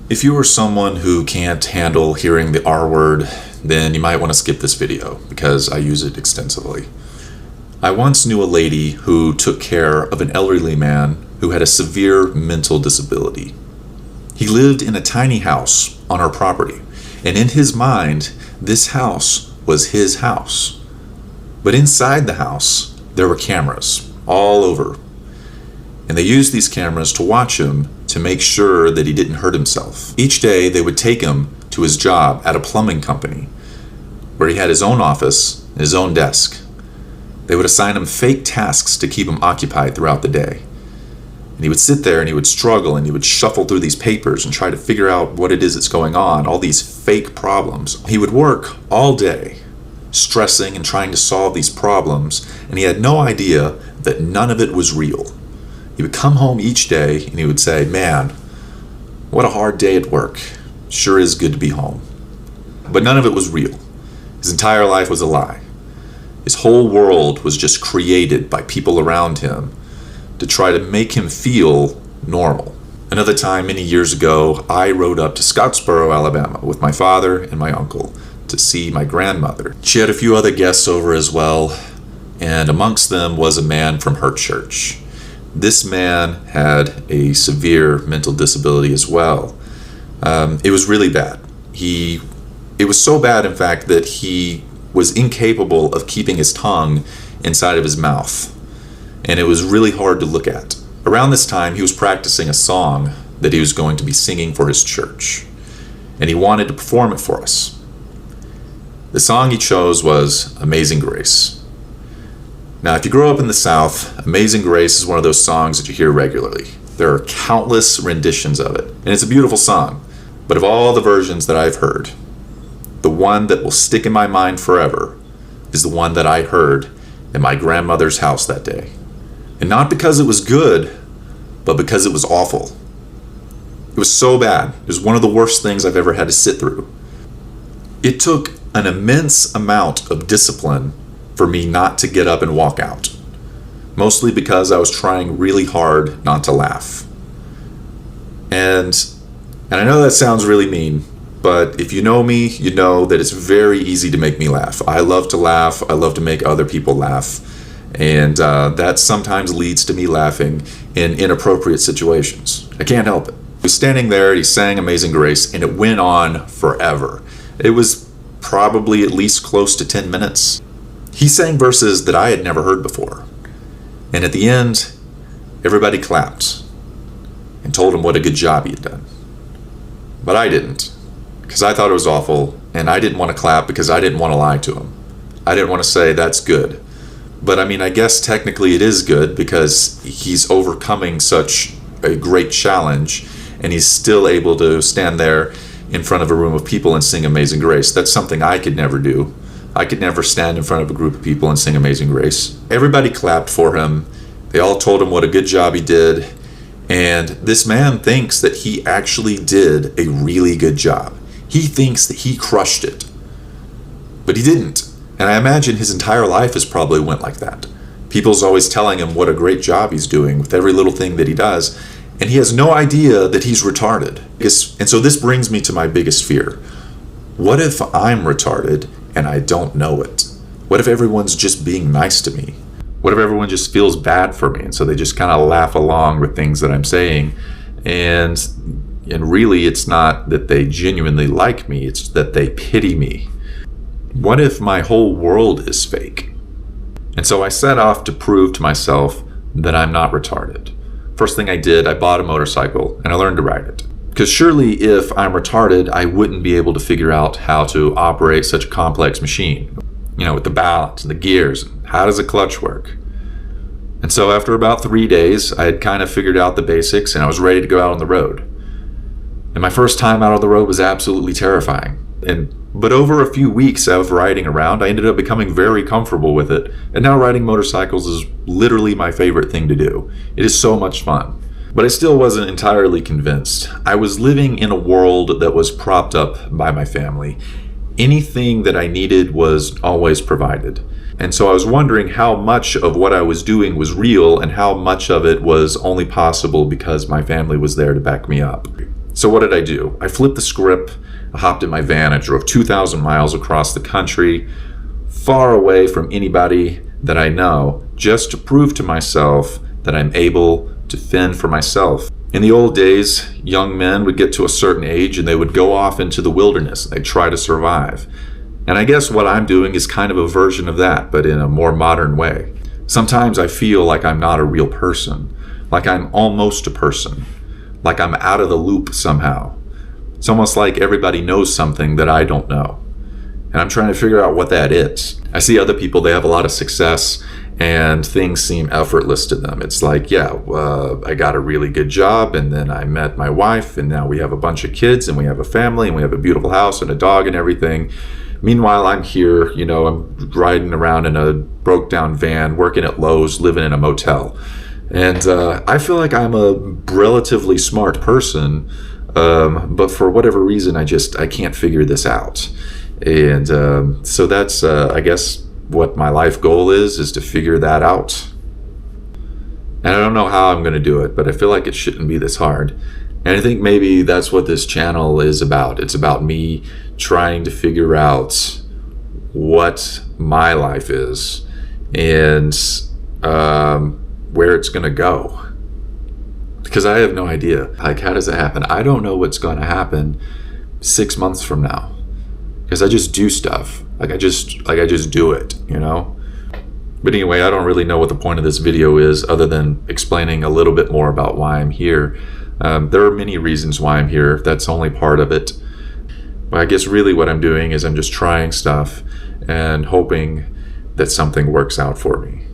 If you are someone who can't handle hearing the R word, then you might want to skip this video because I use it extensively. I once knew a lady who took care of an elderly man who had a severe mental disability. He lived in a tiny house on our property, and in his mind, this house was his house. But inside the house, there were cameras all over, and they used these cameras to watch him to make sure that he didn't hurt himself. Each day, they would take him to his job at a plumbing company, where he had his own office and his own desk. They would assign him fake tasks to keep him occupied throughout the day. And he would sit there and he would struggle and he would shuffle through these papers and try to figure out what it is that's going on, all these fake problems. He would work all day, stressing and trying to solve these problems, and he had no idea that none of it was real. He would come home each day and he would say, "Man, what a hard day at work. Sure is good to be home." But none of it was real. His entire life was a lie. His whole world was just created by people around him to try to make him feel normal. Another time, many years ago, I rode up to Scottsboro, Alabama with my father and my uncle to see my grandmother. She had a few other guests over as well, and amongst them was a man from her church. This man had a severe mental disability as well. It was really bad. It was so bad, in fact, that he was incapable of keeping his tongue inside of his mouth. And it was really hard to look at. Around this time, he was practicing a song that he was going to be singing for his church. And he wanted to perform it for us. The song he chose was Amazing Grace. Now, if you grow up in the South, Amazing Grace is one of those songs that you hear regularly. There are countless renditions of it, and it's a beautiful song. But of all the versions that I've heard, the one that will stick in my mind forever is the one that I heard in my grandmother's house that day. And not because it was good, but because it was awful. It was so bad. It was one of the worst things I've ever had to sit through. It took an immense amount of discipline for me not to get up and walk out. Mostly because I was trying really hard not to laugh. And I know that sounds really mean, but if you know me, you know that it's very easy to make me laugh. I love to laugh. I love to make other people laugh. And that sometimes leads to me laughing in inappropriate situations. I can't help it. He was standing there, he sang Amazing Grace, and it went on forever. It was probably at least close to 10 minutes. He sang verses that I had never heard before. And at the end, everybody clapped and told him what a good job he had done. But I didn't, because I thought it was awful, and I didn't want to clap because I didn't want to lie to him. I didn't want to say, "That's good." But I mean, I guess technically it is good because he's overcoming such a great challenge, and he's still able to stand there in front of a room of people and sing Amazing Grace. That's something I could never do. I could never stand in front of a group of people and sing Amazing Grace. Everybody clapped for him. They all told him what a good job he did. And this man thinks that he actually did a really good job. He thinks that he crushed it. But he didn't. And I imagine his entire life has probably went like that. People's always telling him what a great job he's doing with every little thing that he does. And he has no idea that he's retarded. And so this brings me to my biggest fear. What if I'm retarded and I don't know it? What if everyone's just being nice to me? What if everyone just feels bad for me, and so they just kind of laugh along with things that I'm saying? And really, it's not that they genuinely like me, it's that they pity me. What if my whole world is fake? And so I set off to prove to myself that I'm not retarded. First thing I did, I bought a motorcycle and I learned to ride it. Because surely if I'm retarded, I wouldn't be able to figure out how to operate such a complex machine. With the balance and the gears, and how does a clutch work? And so after about 3 days, I had kind of figured out the basics and I was ready to go out on the road. And my first time out on the road was absolutely terrifying. But over a few weeks of riding around, I ended up becoming very comfortable with it. And now riding motorcycles is literally my favorite thing to do. It is so much fun. But I still wasn't entirely convinced. I was living in a world that was propped up by my family. Anything that I needed was always provided. And so I was wondering how much of what I was doing was real and how much of it was only possible because my family was there to back me up. So So what did I do? I flipped the script, I hopped in my van, I drove 2,000 miles across the country, far away from anybody that I know, just to prove to myself that I'm able to fend for myself. In the old days, young men would get to a certain age and they would go off into the wilderness. They'd try to survive. And I guess what I'm doing is kind of a version of that, but in a more modern way. Sometimes I feel like I'm not a real person, like I'm almost a person, like I'm out of the loop somehow. It's almost like everybody knows something that I don't know. And I'm trying to figure out what that is. I see other people, they have a lot of success and things seem effortless to them. It's like, I got a really good job, and then I met my wife, and now we have a bunch of kids, and we have a family, and we have a beautiful house and a dog and everything. Meanwhile, I'm here, I'm riding around in a broke down van, working at Lowe's, living in a motel. And I feel like I'm a relatively smart person, but for whatever reason, I can't figure this out. And so that's, I guess, what my life goal is to figure that out. And I don't know how I'm going to do it, but I feel like it shouldn't be this hard. And I think maybe that's what this channel is about. It's about me trying to figure out what my life is and where it's going to go. Because I have no idea. Like, how does that happen? I don't know what's going to happen 6 months from now. Because I just do stuff. I just do it, But anyway, I don't really know what the point of this video is other than explaining a little bit more about why I'm here. There are many reasons why I'm here. That's only part of it. But I guess really what I'm doing is I'm just trying stuff and hoping that something works out for me.